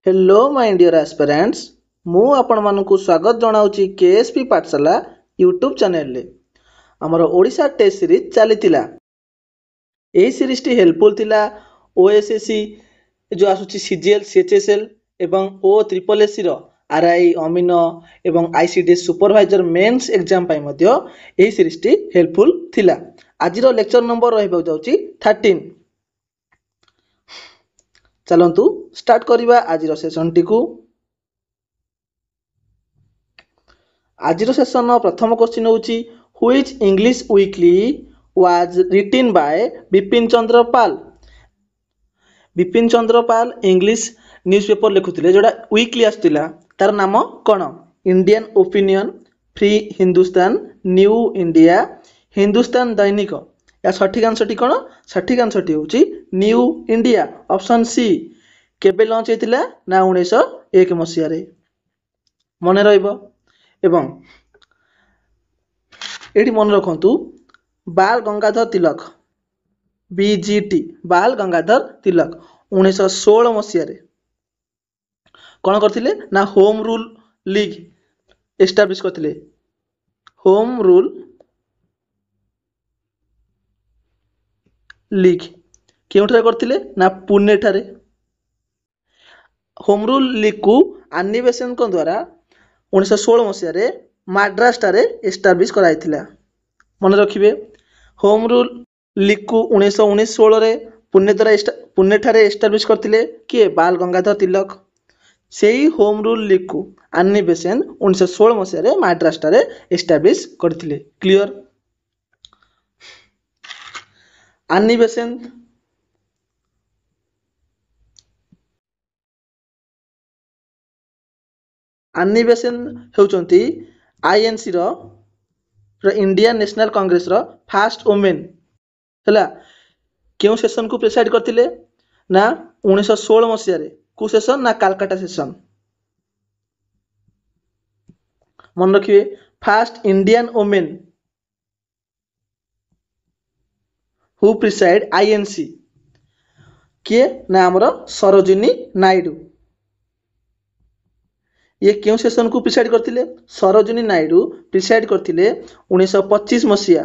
Hello my dear aspirants मु आपण मानकु स्वागत जनाउची केएसपी पाठशाला यूट्यूब चैनल रे हमर ओडिशा टेस्ट सीरीज चलीतिला एही सीरीज टी हेल्पफुल थिला ओएसएससी जो आसुची सीजीएल सीएचएसएल एवं ओ ट्रिपल एससी रो आरआई अमीनो एवं आईसीडीएस सुपरवाइजर मेंस एग्जाम पाई मध्य एही सीरीज टी हेल्पफुल थिला आज रो लेक्चर नंबर रहबो जाउची 13 चलंतु स्टार्ट करिबा आज सेशन टी को आज सेशन प्रथम क्वेश्चन होची which English weekly was written by Bipin Chandra Pal English newspaper लिखुथिले जोडा वीकली आस्तिला तार नाम कोन Indian opinion free Hindustan new India Hindustan Dainik या सठिक आंसर टी कोन सठिक आंसर टी होची न्यू इंडिया ऑप्शन सी केबे लॉन्च हेतिला ना 1901 मसिया रे मने रहइबो एवं एठी मन रखंतु बाल गंगाधर तिलक बीजीटी बाल गंगाधर तिलक 1916 मसिया रे कोन करथिले ना होम रूल लीग एस्टैब्लिश करथिले होम रूल लीग केउठरे करथिले ना पुणे ठारे होम रूल लीग को आनी बेसेंट को द्वारा 1916 मसिया रे माड्रास ठारे एस्टैब्लिश कराइथिला मन रखिबे होम रूल लीग को 1916 रे पुणे ठारे एस्टैब्लिश करथिले के बाल गंगाधर तिलक सेही होम रूल लीग को आनी बेसेंट 1916 मसिया रे माड्रास ठारे एस्टैब्लिश करथिले क्लियर आनी बेसेंट हेउचंती आईएनसी रो Indian national Congress row first women हला केउ सेशन को प्रेसाइड करथिले ना 1916 मसिया रे को सेशन ना कलकत्ता सेशन मन रखिए first Indian women who preside INC के ना हमरो सरोजिनी नायडू ये क्यों सेशन को प्रिसाइड करथिले सरोजिनी नायडू प्रिसाइड करथिले 1925 मसिया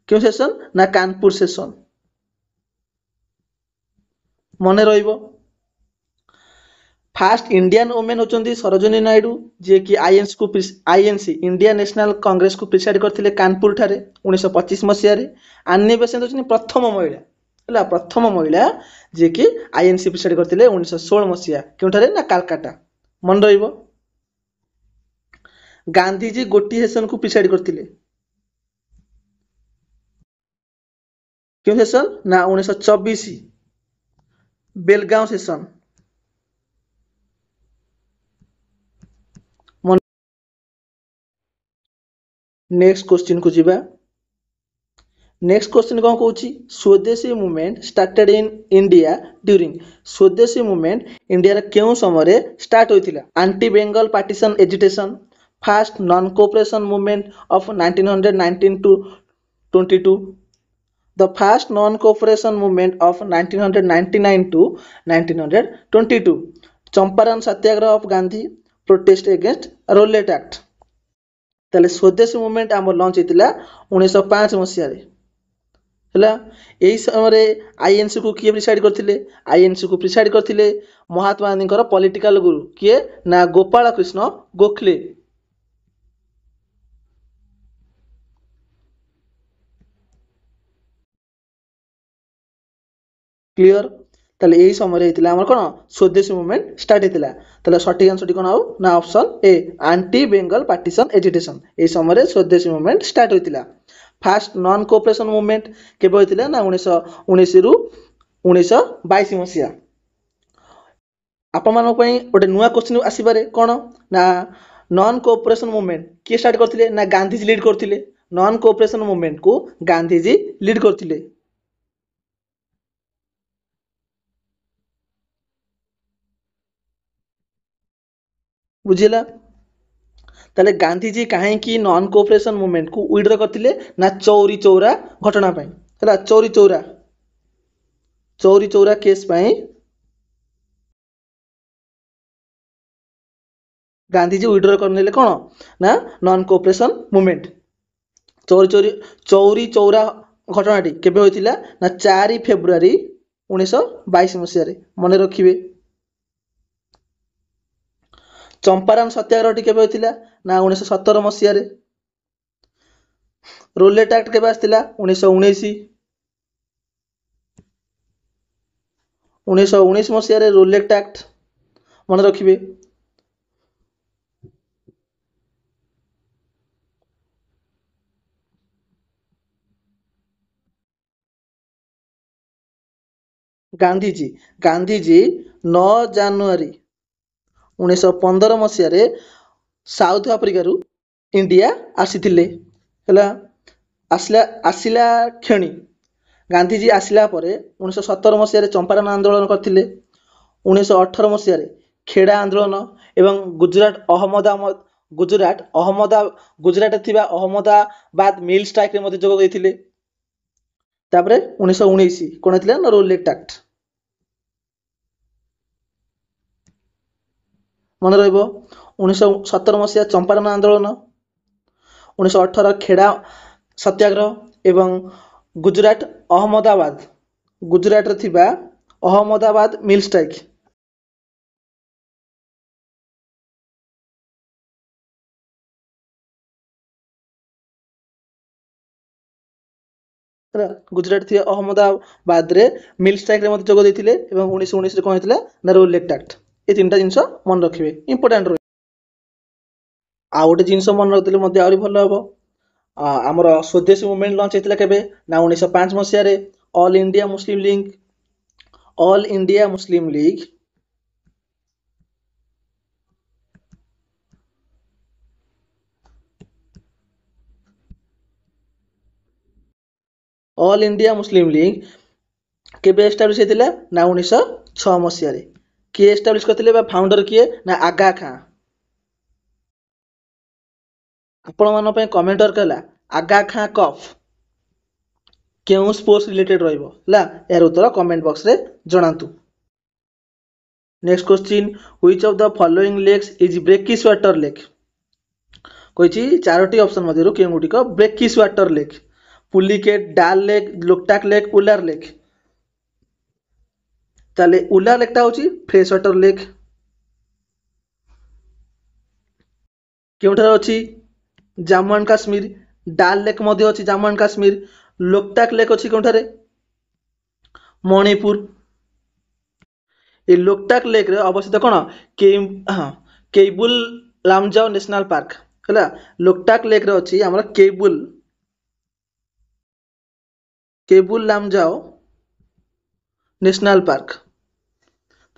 क्यों सेशन ना कानपुर सेशन मने रहइबो फर्स्ट इंडियन वुमेन होचंदी सरोजिनी नायडू जे कि आईएनसी इंडियन नेशनल कांग्रेस को प्रिसाइड करथिले कानपुर ठारे 1925 मसिया रे आनी बेसेंट होचनी प्रथम महिला हला प्रथम महिला जे कि आईएनसी प्रिसाइड करथिले 1916 मसिया क्यों ठारे ना कलकत्ता मन रहिबो गांधीजी गोटी सेशन को प्रिसाइड करथिले क्यों सेशन ना 1924 बेलगांव सेशन नेक्स्ट क्वेश्चन को जीवा नेक्स्ट क्वेश्चन कौन कहूची Swadeshi movement started in India during Swadeshi movement India रे केउ समय रे स्टार्ट होइथिला anti Bengal partition agitation first non cooperation movement of 1919 to 22 the first non cooperation movement of 1999 to 1922 Champaran Satyagraha of Gandhi protest against Rowlatt Act ताले Swadeshi movement आम launch हेतिला 1905 मसिया रे हला एही समय आईएनसी को किए प्रिसाइड करथिले आईएनसी को प्रिसाइड करथिले महात्मा गांधी पॉलिटिकल गुरु किए ना गोपाल कृष्ण गोखले क्लियर ताले एही समय हेतिला हमर कोन स्वदेशी मूवमेंट स्टार्ट हेतिला ताले सठिक आंसर कोन आउ ना option A anti Bengal partition agitation एही समय स्वदेशी मूवमेंट स्टार्ट होइतिला फर्स्ट नॉन कोऑपरेशन मूवमेंट केबे होइतिला ना 1919 रु 1922 मसिया आपण मानक पई ओटे नुवा क्वेश्चन आसीबारे कोन ना नॉन कोऑपरेशन मूवमेंट के स्टार्ट करथिले ना गांधीजी लीड करथिले नॉन कोऑपरेशन मूवमेंट को गांधीजी लीड करथिले बुझिला ताले गांधीजी काहे की नॉन कोऑपरेशन मूवमेंट को विड्रॉ करथिले ना चौरी चौरा घटना पई हला चौरी चौरा केस पई ଗାନ୍ଧୀଜୀ ୱିଡ୍ର କରିନେଲେ କ'ଣ ନା non cooperation movement. Chauri Chaura ଘଟଣାଟି କେବେ ହୋଇଥିଲା ନା 4 ଫେବୃଆରୀ 1922 ମସିହାରେ, ମନେ ରଖିବେ। ଚମ୍ପାରନ୍ ସତ୍ୟାଗ୍ରହଟି କେବେ ହୋଇଥିଲା ନା 1917 ମସିହାରେ। ରୋଲେଟ୍ ଆକ୍ଟ କେବେ ଆସିଥିଲା 1919 ମସିହାରେ ରୋଲେଟ୍ ଆକ୍ଟ, ମନେ ରଖିବେ। ଗାନ୍ଧୀଜୀ 9 ଜାନୁଆରୀ 1915 ମସିହାରେ ସାଉଥ ଆଫ୍ରିକାରୁ ଇଣ୍ଡିଆ ଆସିଥିଲେ ହେଲା। ଆସିଲା କ୍ଷଣି ଗାନ୍ଧୀଜୀ ଆସିଲା ପରେ 1917 ମସିହାରେ ଚମ୍ପାରନ୍ ଆନ୍ଦୋଳନ କରିଥିଲେ। 1918 ମସିହାରେ ଖେଡ଼ା ଆନ୍ଦୋଳନ ଏବଂ ଗୁଜରାଟରେ ଥିବା ଅହମ୍ମଦାବାଦ ମିଲ୍ ଷ୍ଟ୍ରାଇକ୍ରେ ମଧ୍ୟ ଯୋଗ ଦେଇଥିଲେ। ତାପରେ 1919 କ'ଣ ହେଇଥିଲା ନା ରୋଲେଟ୍ ଆକ୍ଟ, ମନେ ରହିବ। 1917 ମସିହା ଚମ୍ପାରନ୍ ଆନ୍ଦୋଳନ, 1918 ଖେଡ଼ା ସତ୍ୟାଗ୍ରହ ଏବଂ ଗୁଜରାଟରେ ଥିବା ଅହମ୍ମଦାବାଦ ମିଲ୍ ଷ୍ଟ୍ରାଇକ୍। ଗୁଜରାଟ ଥିବା ଅହମ୍ମଦାବାଦରେ ମିଲ୍ ଷ୍ଟ୍ରାଇକ୍ରେ ମଧ୍ୟ ଯୋଗ ଦେଇଥିଲେ ଏବଂ 1919ରେ କ'ଣ ହେଇଥିଲା ନା ରୋଲେଟ୍ ଆକ୍ଟ। ଏ 3ଟା ଜିନିଷ ମନେ ରଖିବେ, ଇମ୍ପୋର୍ଟାଣ୍ଟ ରହିବ। ଆଉ ଗୋଟେ ଜିନିଷ ମନେ ରଖିଥିଲେ ମଧ୍ୟ ଆହୁରି ଭଲ ହେବ। ଆମର ସ୍ୱଦେଶୀ ମୁଭମେଣ୍ଟ ଲଞ୍ଚ ହେଇଥିଲା କେବେ ନା 1905 ମସିହାରେ। ଅଲ୍ ଇଣ୍ଡିଆ ମୁସଲିମ ଲିଗ୍ କେବେ ଏଷ୍ଟାବ୍ଲିଶ ହେଇଥିଲା ନା 1906 ମସିହାରେ। କିଏ ଏଷ୍ଟାବ୍ଲିଶ କରିଥିଲେ ବା ଫାଉଣ୍ଡର କିଏ ନା ଆଗା ଖାଁ। ଆପଣମାନଙ୍କ ପାଇଁ କମେଣ୍ଟ ଦରକାର ହେଲା ଆଗା ଖାଁ କପ୍ କେଉଁ ସ୍ପୋର୍ଟସ ରିଲେଟେଡ୍ ରହିବ ହେଲା, ଏହାର ଉତ୍ତର କମେଣ୍ଟ ବକ୍ସରେ ଜଣାନ୍ତୁ। Next question, which of the following lakes is brackish water lake. କହିଛି 4ଟି ଅପସନ୍ ମଧ୍ୟରୁ କେଉଁ ଗୁଡ଼ିକ brackish water lake. Pulicat, Dal lake, Loktak lake, Wular lake. ତାହେଲେ ଉଲାର ଲେକ୍ଟା ହେଉଛି ଫ୍ରେଶ ୱାଟର ଲେକ୍। କେଉଁଠାରେ ଅଛି ଜାମ୍ମୁ ଆଣ୍ଡ କାଶ୍ମୀର। ଡାଲ୍ ଲେକ୍ ମଧ୍ୟ ଅଛି ଜାମ୍ମୁ ଆଣ୍ଡ କାଶ୍ମୀର। ଲୋକ୍ଟାକ୍ ଲେକ୍ ଅଛି କେଉଁଠାରେ ମଣିପୁର। ଏ ଲୋକ୍ଟାକ୍ ଲେକ୍ରେ ଅବସ୍ଥିତ କ'ଣ କେଇବୁଲ ଲାମଜାଓ ନ୍ୟାସନାଲ ପାର୍କ ହେଲା। ଲୋକ୍ଟାକ୍ ଲେକ୍ରେ ଅଛି ଆମର କେବୁଲ ଲାମଜାଓ ନ୍ୟାସନାଲ ପାର୍କ।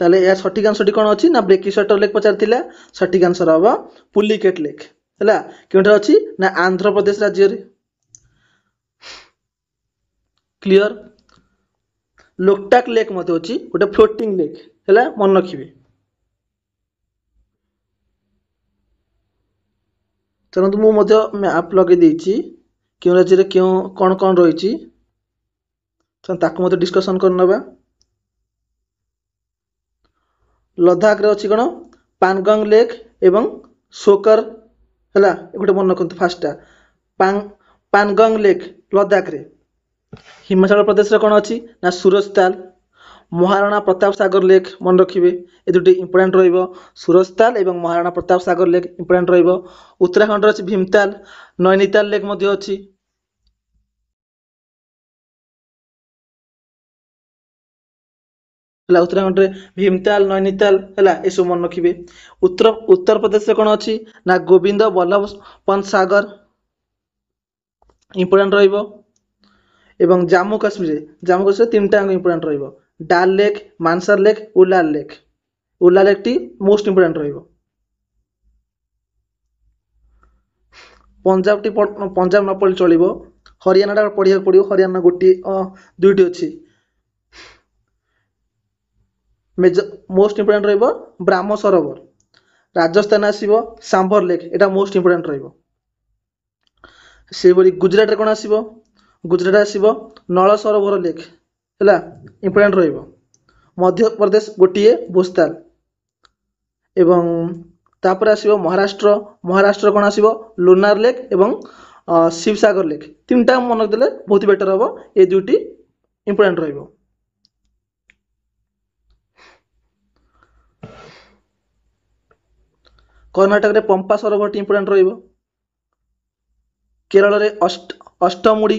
ତାହେଲେ ଏହା ସଠିକ ଆନ୍ସରଟି କ'ଣ ଅଛି ନା ବ୍ରେକିସ୍ ୱାଟର ଲେକ୍ ପଚାରିଥିଲା। ସଠିକ ଆନ୍ସର ହେବ ପୁଲିକେଟ୍ ଲେକ୍ ହେଲା। କେଉଁଠାରେ ଅଛି ନା ଆନ୍ଧ୍ରପ୍ରଦେଶ ରାଜ୍ୟରେ। କ୍ଲିୟର। ଲୋକ୍ଟାକ୍ ଲେକ୍ ମଧ୍ୟ ଅଛି ଗୋଟେ ଫ୍ଲୋଟିଂ ଲେକ୍ ହେଲା, ମନେ ରଖିବେ। ଚାଲନ୍ତୁ ମୁଁ ମଧ୍ୟ ମ୍ୟାପ୍ ଲଗେଇ ଦେଇଛି କେଉଁ ରାଜ୍ୟରେ କ'ଣ ରହିଛି, ତାକୁ ମଧ୍ୟ ଡିସ୍କସନ୍ କରିନେବା। ଲଦାଖରେ ଅଛି କ'ଣ ପାନଗଙ୍ଗ ଲେକ୍ ଏବଂ ସୋକର ହେଲା। ଗୋଟେ ମନେ ରଖନ୍ତୁ ଫାର୍ଷ୍ଟଟା ପାନଗଙ୍ଗ ଲେକ୍ ଲଦାଖରେ। ହିମାଚଳ ପ୍ରଦେଶରେ କ'ଣ ଅଛି ନା ସୁରଜତାଲ। ମହାରାଣା ପ୍ରତାପ ସାଗର ଲେକ୍ ମନେ ରଖିବେ, ଏ ଦୁଇଟି ଇମ୍ପୋର୍ଟାଣ୍ଟ ରହିବ। ସୁରଜତାଲ ଏବଂ ମହାରାଣା ପ୍ରତାପ ସାଗର ଲେକ୍ ଇମ୍ପୋର୍ଟାଣ୍ଟ ରହିବ। ଉତ୍ତରାଖଣ୍ଡରେ ଅଛି ଭୀମତାଲ। ନୈନିତାଲ ଲେକ୍ ମଧ୍ୟ ଅଛି। ହେଲା ଉତ୍ତରାଖଣ୍ଡରେ ଭୀମତାଲ, ନୈନିତାଲ ହେଲା, ଏସବୁ ମନେ ରଖିବେ। ଉତ୍ତରପ୍ରଦେଶରେ କ'ଣ ଅଛି ନା ଗୋବିନ୍ଦ ବଲ୍ଲଭ ପନ୍ତ ସାଗର ଇମ୍ପୋର୍ଟାଣ୍ଟ ରହିବ। ଏବଂ ଜାମ୍ମୁ କାଶ୍ମୀରରେ 3ଟା ଇମ୍ପୋର୍ଟାଣ୍ଟ ରହିବ Dal lake, Mansar lake, Wular lake. Wular ଲେକ୍ଟି ମୋଷ୍ଟ ଇମ୍ପୋର୍ଟାଣ୍ଟ ରହିବ। ପଞ୍ଜାବ ନ ପଢ଼ିଲେ ଚଳିବ, ହରିୟାଣାଟା ପଢ଼ିବାକୁ ପଡ଼ିବ। ହରିୟାଣା 2ଟି ଅଛି। ମୋଷ୍ଟ ଇମ୍ପୋର୍ଟାଣ୍ଟ ରହିବ ବ୍ରାହ୍ମ ସରୋବର। ରାଜସ୍ଥାନ ଆସିବ ସାମ୍ଭର ଲେକ୍, ଏଇଟା ମୋଷ୍ଟ ଇମ୍ପୋର୍ଟାଣ୍ଟ ରହିବ। ସେହିଭଳି ଗୁଜରାଟରେ କ'ଣ ଆସିବ, ଗୁଜରାଟ ଆସିବ ନଳ ସରୋବର ଲେକ୍ ହେଲା, ଇମ୍ପୋର୍ଟାଣ୍ଟ ରହିବ। ମଧ୍ୟପ୍ରଦେଶ ଗୋଟିଏ ଭୋସ୍ତାଲ ଏବଂ तापर आसिबो महाराष्ट्र महाराष्ट्र कौन आसिबो लोनार लेक एवं शिवसागर लेक तीनटा मन रखिदेले बहुत बेटर हम ये दुईटी इंपोर्टेंट रहिबो। कर्णाटक रे पंपा सरोवर इंपोर्टेंट रहिबो। केरल रे अष्टमुड़ी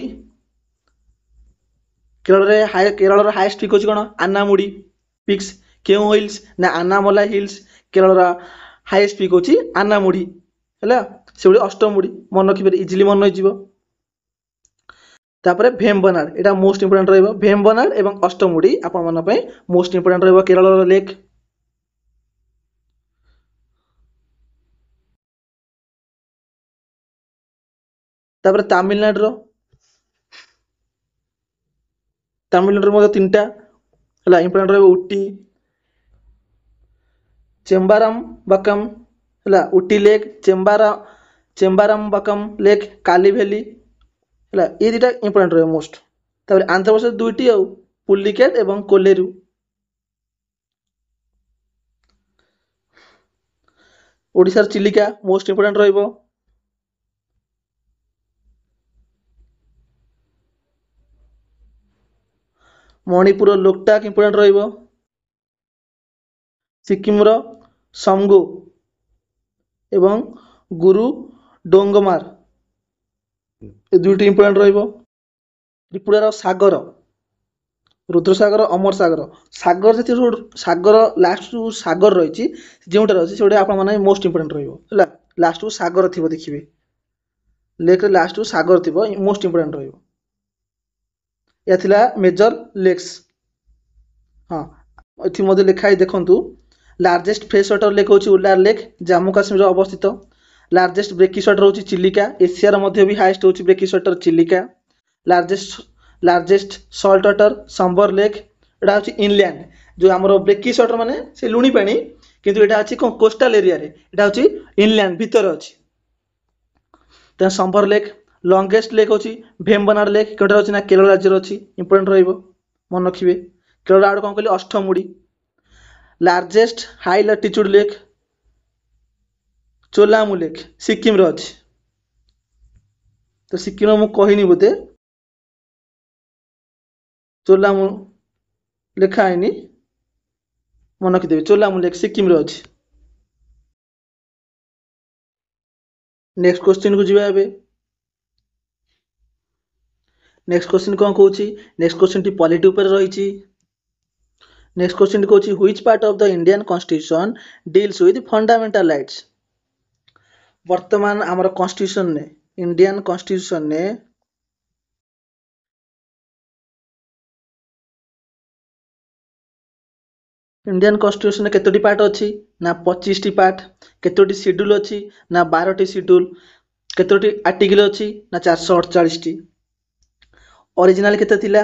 केरल हाईएस्ट पिक होची कोन आनामुड़ी पिक्स केउ हिल्स ना आनामला हिल्स केरल हाईएस्ट पिक होची आनामुड़ी हैला से अष्टमुड़ी मन रखिबे इजिली मन रहिजिवो। तापर भेम्बनाड एटा मोस्ट इंपोर्टेंट रहिबो भेम्बनाड एवं अष्टमुड़ी आपण मन पय मोस्ट इंपोर्टेंट रहिबो केरल लेक। तापर तमिलनाडु मध्य तीनटा हैला इंपोर्टेंट रहिबो उटी चेम्बारम बकम हैला उटी लेक चेम्बारम बकम लेक काली वैली हैला ये दुटा इंपोर्टेंट रहिबो मोस्ट। तापर आंध्र प्रदेश दुईटी आ पुलिकेट एवं कोलेरू। ओडिशा चिलिका मोस्ट इंपोर्टेंट रहिबो। मणिपुर लोकटाक इंपोर्टेंट रहिबो। सिक्किम रो समगो एवं गुरु डोंगमार ए दुईटी इंपोर्टेंट रहिबो। त्रिपुरा रो सागर रुद्रसागर अमर सागर सागर जे सागर लास्ट सागर रही जोटा रही से आपण माने मोस्ट इंपोर्टेंट रहिबो हैला लास्ट सागर थिबो देखिबे लेक रे लास्ट सागर थिबो मोस्ट इंपोर्टेंट रहिबो। या थिला मेजर लेक्स हाँ एथि मध्ये लिखाई देखंतु लार्जेस्ट फ्रेश वाटर लेक होची उल्लार लेक जम्मू काश्मीर अवस्थित। लार्जेस्ट ब्रेकिश वाटर होची चिलिका एशिया रो मध्ये भी हाईएस्ट होची brackish water Chilika. Largest salt water Sambhar lake एटा होची इनलैंड जो हमरो ब्रेकिश वाटर माने से लुणी पानी किंतु एटा अछि कोस्टल एरिया रे एटा होची इनलैंड भीतर अछि। त संबर लेक लॉन्गेस्ट लेक होची भेम्बनाड लेक केटा होची ना केरल राज्य रो अछि इंपोर्टेंट रहिबो मन रखिबे। केरल आड़ कोन कहली Ashtamudi. Largest high latitude lake Cholamu lake Sikkim रो अछि। तो सिक्किम मु कहिनी बोते चोलामू लिखा हैनी मन रखिदेबे चोलामू लेक सिक्किम रो अछि। नेक्स्ट क्वेश्चन को जिबा एबे। नेक्स्ट क्वेश्चन कौन कहूँ नेक्स्ट क्वेश्चन टी पॉलिटी ऊपर रही। नेक्स्ट क्वेश्चन टी कहूँ which part of the Indian constitution deals with fundamental rights. वर्तमान आमर कॉन्स्टिट्यूशन ने इंडियन कॉन्स्टिट्यूशन ने इंडियन कॉन्स्टिट्यूशन ने केतोटी पार्ट अछि ना 25 टी पार्ट केतोटी शेड्यूल अछि ना 12 टी शेड्यूल केतोटी आर्टिकल अछि ना 448 टी। ओरिजिनल केते थिला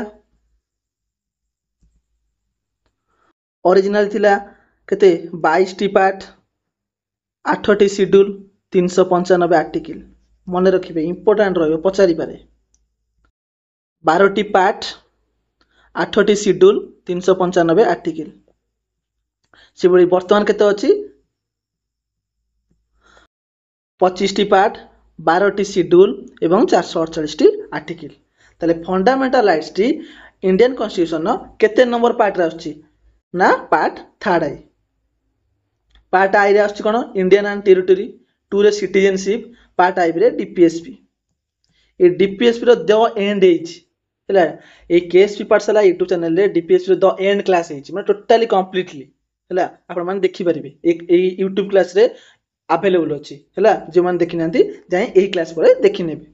ओरिजिनल थिला केते 22 T part 8 T schedule 395 article मन रखिबे इंपोर्टेंट रहिबो पचारि पारे 12 T part 8 T schedule 395 article से बड़ी वर्तमान केते अछि 25 टी पार्ट 12 टी शेड्यूल एवं 448 टी आर्टिकल। ताले फंडामेंटल राइट्स टी इंडियन कॉन्स्टिट्यूशन नो केते नंबर पार्ट रे आछि ना पार्ट थर्ड आई। पार्ट आई रे आछि कोन इंडियन एंड टेरिटरी 2 रे सिटीजनशिप पार्ट आई रे डीपीएसपी ए डीपीएसपी रो द एंड एज हैला ए केएसपी पाठशाला यूट्यूब चैनल रे डीपीएसपी रो द एंड क्लास एज माने टोटली कंप्लीटली हैला आपण माने देखि परिबे ए यूट्यूब क्लास रे अवेलेबल अछि हैला जे माने देखि नांती जाय एही क्लास परे देखि नेबे।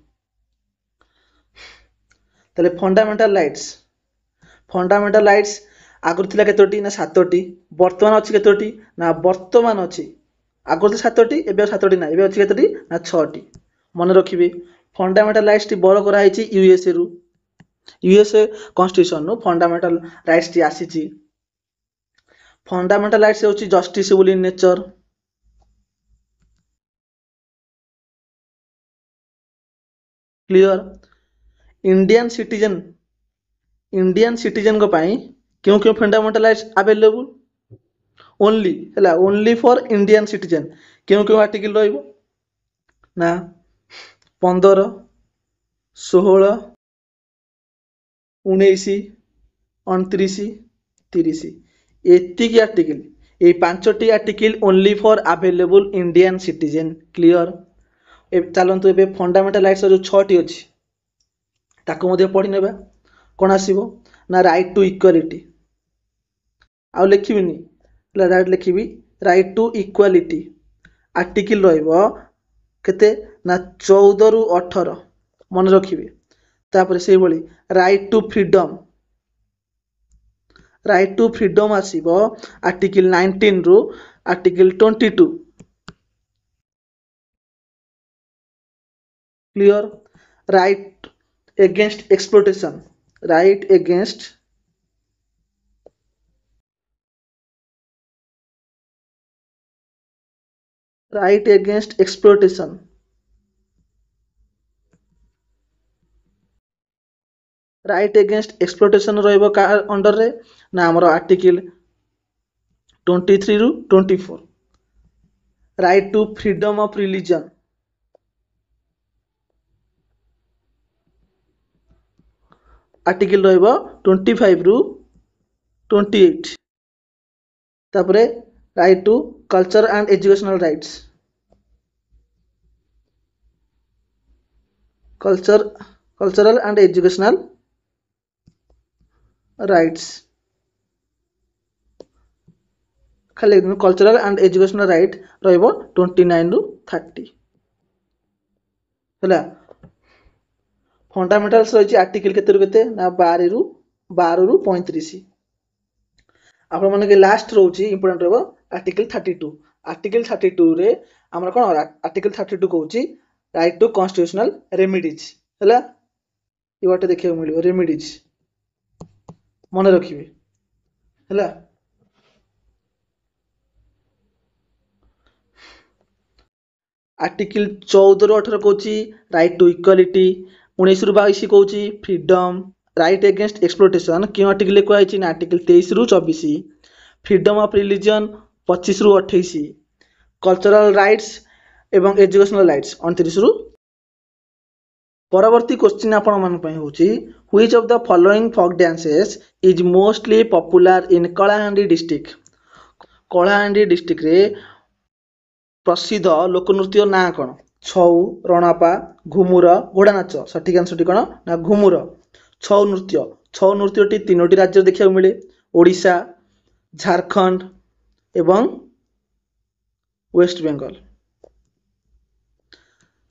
ताले फंडामेंटल राइट्स आगुर थिला केतोटी ना 7टी वर्तमान अछि केतोटी ना वर्तमान अछि आगुर 7टी एबे 7टी ना एबे अछि केतोटी ना 6टी मन रखिबे। फंडामेंटल राइट्स टी बड़ करा हिची यूएसए रु यूएसए कॉन्स्टिट्यूशन नु फंडामेंटल राइट्स टी आसीची। फंडामेंटल राइट्स होची justiciable in nature clear. Indian citizen को पाई क्यों क्यों फंडामेंटल राइट्स अवेलेबल ओनली है ओनली फॉर इंडियन सिटीजन क्यों क्यों आर्टिकल रहिबो ना 15 16 19 29 30 एतिकी आर्टिकल ये 5टी article only for available Indian citizen clear चलतु ए फंडामेंटल राइट्स जो 6टी अच्छी ताको मध्य पढ़ी नेबा कौन आसीबो ना राइट टू इक्वालिटी आउ लिखिबिनी डायरेक्ट लिखिबी राइट टू इक्वालिटी आर्टिकल रहिबो केते ना 14 रु 18 मन रखिबे तापर से भली राइट टू फ्रीडम आसीबो आर्टिकल 19 रु article 22 clear right against exploitation right against exploitation right against exploitation रहिबो का अंडर रे ना हमर आर्टिकल 23 रु 24 right to freedom of religion article रहिबो 25 रु 28 तापरे right to culture and educational rights cultural and educational rights खाली कल्चरल एंड एजुकेशनल राइट रहिबो 29 रु 30 हला फंडामेंटल्स रही आर्टिकल केते रु केते ना 12 रु 35 आपण माने के लास्ट रोची इंपोर्टेंट रहबो आर्टिकल 32 आर्टिकल 32 रे हमरा कोन आर्टिकल 32 कहूची राइट टू कॉन्स्टिट्यूशनल रेमिडीज हला ई बाटे देखियो मिलियो रेमिडीज मन रखिबे हला आर्टिकल 14 रु 18 कहूची राइट टू इक्वालिटी 19 रु 22 कहूची फ्रीडम राइट एगेंस्ट एक्सप्लोटेशन क्यों आर्टिकल को आइची ना आर्टिकल 23 रु 24 फ्रीडम ऑफ रिलीजन 25 रु 28 कल्चरल राइट्स एवं एजुकेशनल राइट्स 29 रु परवर्ती क्वेश्चन आपण मन पई होची which of the following folk dances is mostly popular in Kalahandi district Kalahandi district रे प्रसिद्ध लोकनृत्य ना कौन छौ रणापा घुमुर घोड़ा नाच सठिक आंसर कौन ना घुमुर छौ नृत्यटी 3टी राज्य देखा मिले ओडिशा झारखंड एवं वेस्ट बेंगल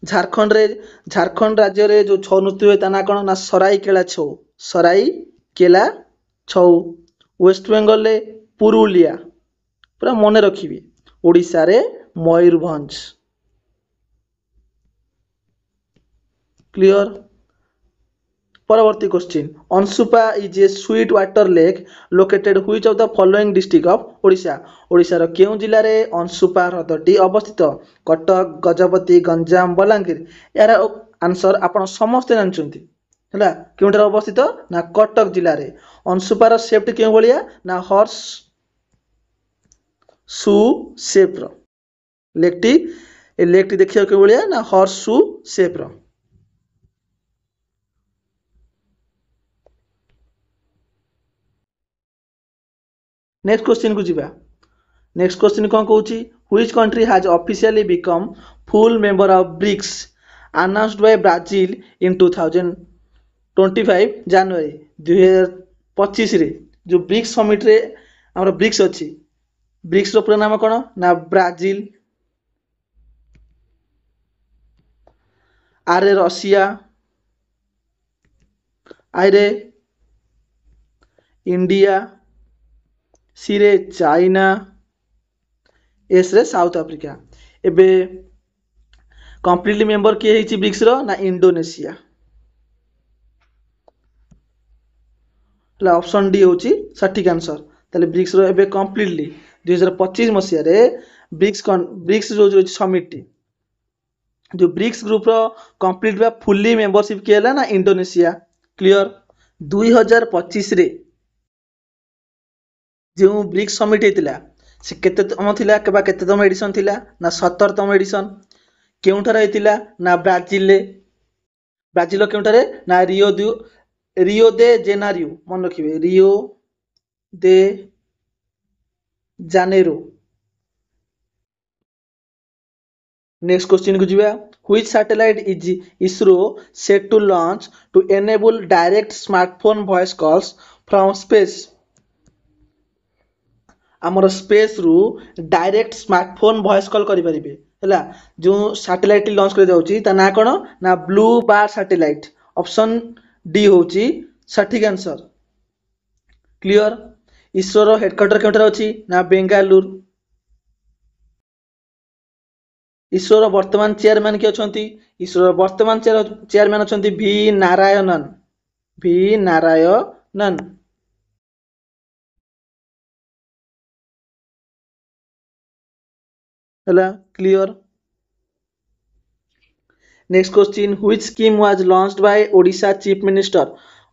झारखंड राज्य रे जो छौ नृत्य हुए ता ना कौन ना सराई केला छौ वेस्ट बेंगल रे पुरुलिया पूरा मन रखिबे ओडिशा रे मयूरभंज क्लियर परवर्ती question Anshupa is a sweet water lake located which of the following district of Odisha रो केउ जिल्ला रे अंशुपा ह्रदटी अवस्थित कटक गजपति गंजाम बलांगीर यार आंसर आपण समस्त जानछंती हला केउटर अवस्थित ना कटक जिल्ला रे अंशुपा रो शेप केउ भलिया ना हॉर्स शू शेप रो लेकटी देखियो के भलिया ना हॉर्स शू शेप रो नेक्स्ट क्वेश्चन को जीवा नेक्स्ट क्वेश्चन कौन कहूची which country has officially become full member of BRICS announced by Brazil in 2025 जनवरी 2025 रे जो ब्रिक्स समिट रे हमर ब्रिक्स अछि ब्रिक्स रो पूरा नाम कोन ना ब्राजील आर रे रशिया आई रे इंडिया सी रे चाइना एस रे साउथ अफ्रीका एबे कंप्लीटली मेंबर किए हिची ब्रिक्स रो ना इंडोनेशिया ला ऑप्शन डी होची सटीक आंसर ताले ब्रिक्स रो एबे कंप्लीटली 2025 मसिया रे ब्रिक्स जो समिट जो ब्रिक्स ग्रुप रो कंप्लीट बा फुल्ली मेंबरशिप केला ना इंडोनेशिया क्लियर 2025 रे जो ब्रिक्स समिट हेतिला से केतेतम थिला केबा केतेतम एडिशन थिला ना 17तम एडिशन केउठारे हेतिला ना ब्राजिल केउठारे ना रियो दे जेनारियो मन रखिबे Rio de Janeiro. Next question को जीवा which satellite is ISRO set to launch to enable direct smartphone voice calls from space. आमर स्पेस रु डायरेक्ट स्मार्टफोन वॉइस कॉल करि परिबे हैला जो सैटेलाइट लॉन्च कर जाउची ता ना कोन ना ब्लू बार सैटेलाइट ऑप्शन डी होची सठिक आंसर। क्लियर। इसरो रो हेडक्वार्टर केउठारे अछि ना बेंगालुरु। इसरो रो वर्तमान चेयरमैन के अछंती इसरो रो वर्तमान चेयरमैन अछंती वी नारायणन। हैला clear. Next question which scheme was launched by Odisha chief minister.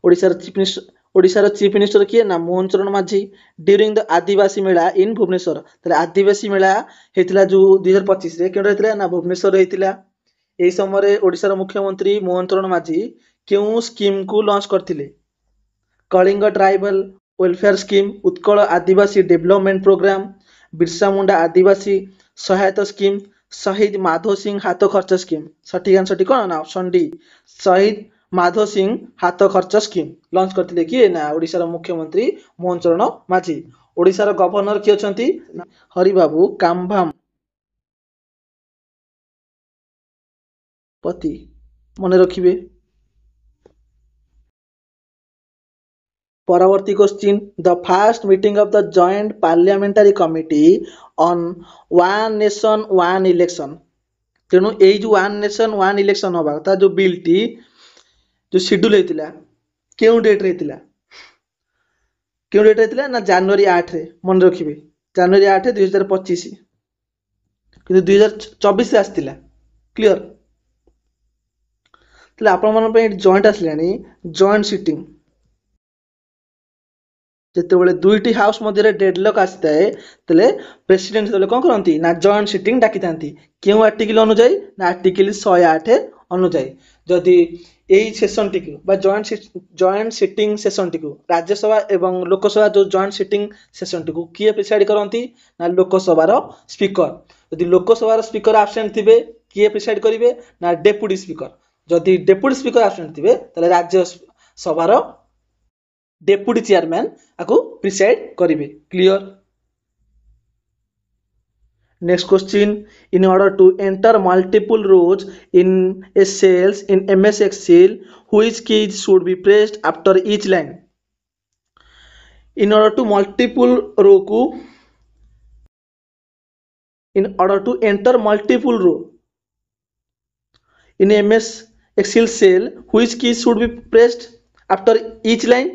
ओडिशार चीफ मिनिस्टर किए ना Mohan Charan Majhi during the Adivasi Mela in Bhubaneswar. ताले आदिवासी मेला हेतिला जो 2025 रे केडा हेतिला ना भुवनेश्वर हेतिला। एही समय ओडिशार मुख्यमंत्री मोहन चरण माझी केउ स्कीम को लॉन्च करथिले Kalinga tribal welfare scheme Utkal Adivasi development programme Birsa Munda Adivasi Sahayata scheme शहीद माधो सिंह हाथ खर्च स्कीम। सठिक आंसर कौन ना ऑप्शन डी शहीद माधो सिंह हाथ खर्च स्कीम लॉन्च करथिले किए ना ओडिशार मुख्यमंत्री मोहन चरण माझी। ओडिशार गवर्नर किए अछंती हरिबाबू कामभाम पति मने रखिबे। परवर्ती question the first meeting of the joint parliamentary committee on one nation one election. तेणु यही जो वन नेशन वन इलेक्शन हवा था जो बिल टी जो शेड्यूल होता क्यों डेट रही क्यों डेट रही ना जनवरी 8 रे मन रखिए जनवरी 8 2025 कि 2024 आसला। क्लियर। आपण जॉइंट आसलानी जॉइंट सिटिंग जितेबाला दुईटी हाउस मध्य डेडलॉक आसी थाए तेले प्रेसिडेंट से कौन करती ना जॉइंट सिटिंग डाकी था क्यों आर्टिकल अनुजाई ना आर्टिकल 108 अनुजाई जदि यही session T joint sitting session T Rajya Sabha एवं लोकसभा जो जॉइंट सिटिंग सेशन टी किए प्रिसाइड करती ना लोकसभार स्पीकर। जदि लोकसभार स्पीकर आबसेंट थे किए प्रिसाइड करेंगे ना डेप्यूटी स्पीकर। जदि डेप्यूटी स्पीकर आबसेंट थे ताले राज्यसभार डेप्यूटी चेयरमैन आपको प्रिसाइड करेंगे। Clear. Next question in order to enter multiple rows in a cells in MS Excel which keys should be pressed after each line. In order to multiple row को in order to enter multiple row in MS Excel cell which key should be pressed after each line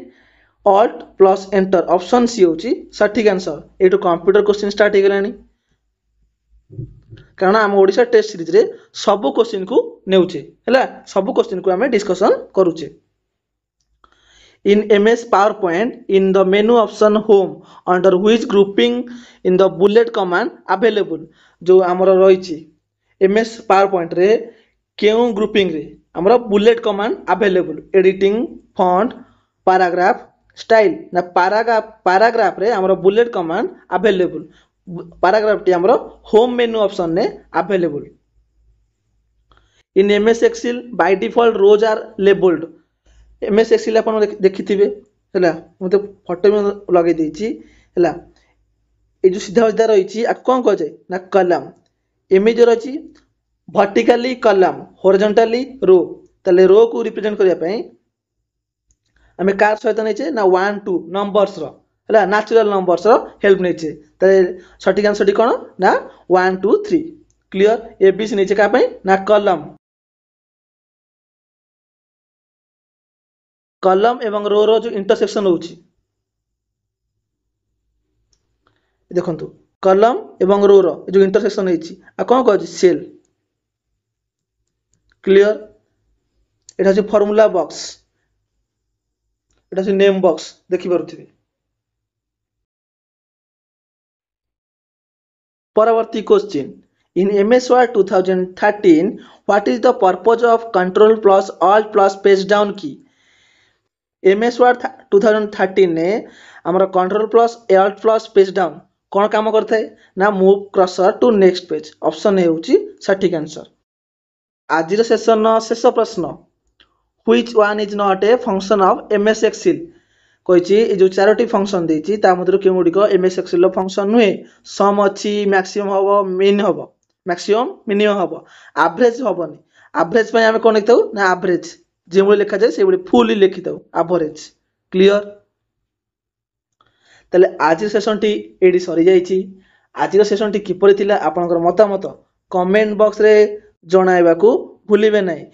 alt plus enter option C होची सठिक answer. एटू computer question start हो गलानी कारण आम Odisha test series रे सब क्वेश्चन को नेउचे हैला सब क्वेश्चन को हमें डिस्कशन करूचे। In MS PowerPoint in the menu option home under which grouping in the bullet command available जो आमर रही MS PowerPoint रे केउ ग्रुपिंग रे आमर bullet command available editing font paragraph style ना पैराग्राफ रे आमर bullet command available paragraph T आमर होम मेनू ऑप्शन ने available. In MS Excel by default rows are labeled MS Excel आपण देखिथिबे हैला मते फोटो में लगे देछि हैला ए जो सीधा सीधा रही आ कौन कह जाए ना कलम एम जो रही वर्टिकली कलम हॉरिजॉन्टली रो ताले रो को रिप्रेजेंट करने आम कार सहित नहीं ना 1 2 नंबर्स है नेचुरल नंबर्स हेल्प नहीं ताले सठिक आंसर कौन ना 1 2 3। क्लियर। ABC नहीं क्या ना कलम कलम एवं रो रो जो इंटरसेक्शन होची देखंतु कलम एवं रो रो जो इंटरसेक्शन होची आ कोन कहछि सेल। क्लियर। एटा जे फार्मूला बॉक्स एटा जे नेम बॉक्स देखि पारुथिबे। परवर्ती question in MS Word 2013 what is the purpose of control plus alt plus page down key MS Word 2013 ने आमर control plus alt plus page down कौन काम करता है ना move cursor to next page option है सठिक आंसर। आज सेशन शेष प्रश्न which one is not a function of MS Excel कही जो चारोटी फंक्शन देती मध्य क्यों गुड़िक MS Excel फंक्शन नुहे सम अच्छी मैक्सिमम हम मिन हम मैक्सिमम मिनिमम हम एवरेज हेनी एवरेज आम कौन लिखी था ना एवरेज जो लिखा जाए से फुल लिखी था एवरेज क्लियर। ताले आज सेशन टी एडी सरी जाइछि। आज सेशन टी किपरि थिला आपनकर मतामत कमेंट बॉक्स रे जणाइबाकू भूलिबे नाही।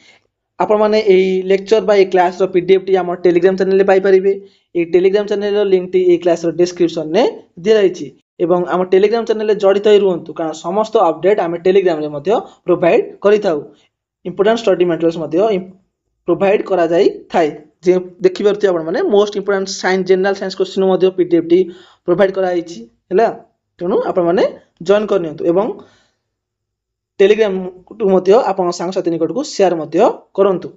आपण माने एई लेक्चर बा ए क्लास रो पीडीएफ टी हमर टेलीग्राम चैनल रे पाई परिबे। ए टेलीग्राम चैनल रो लिंक टी ए क्लास रो डिस्क्रिप्शन ने दिया जाइछि एवं हम टेलीग्राम चैनल रे जडित होई रुहंतु कारण समस्त अपडेट हम टेलीग्राम रे मध्ये प्रोवाइड करिथाउ। इंपोर्टेंट स्टडी मटेरियल्स मध्ये प्रोवाइड करा जाई थाए जे देखि परथि आपण माने most important science general science question मध्ये पीडीएफ टी प्रोवाइड करा आइछि हैला तेनु आपण माने जॉइन करनियंतु एवं टेलीग्राम टू मध्ये आपण सांग साथी निकट को शेयर मध्ये करंतु।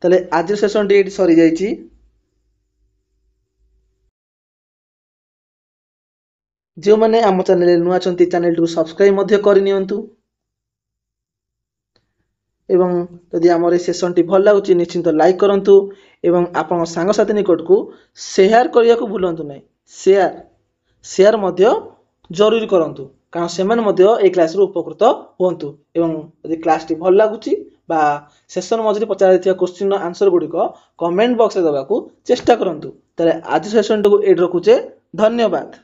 तले आज सेशन टी एडी सरी जाइछि। जो माने आम चैनल नुआ चंती चैनल टू सब्सक्राइब मध्ये करनियंतु एवं यदि आमर सेशन टी भल लागुची निश्चिंत लाइक करंतु एवं आपण सांग साथी निकट को शेयर करिया को भूलंतु नै शेयर मध्ये जरूर करंतु कारण सेमन मध्ये ए क्लास रो उपकृत होंतु एवं यदि क्लास टी भल लागुची बा सेशन मझे पचार दिया क्वेश्चन आंसर गुडी को कमेंट बॉक्स रे दबा को चेष्टा करंतु। तले आज सेशन को एड रखुचे धन्यवाद।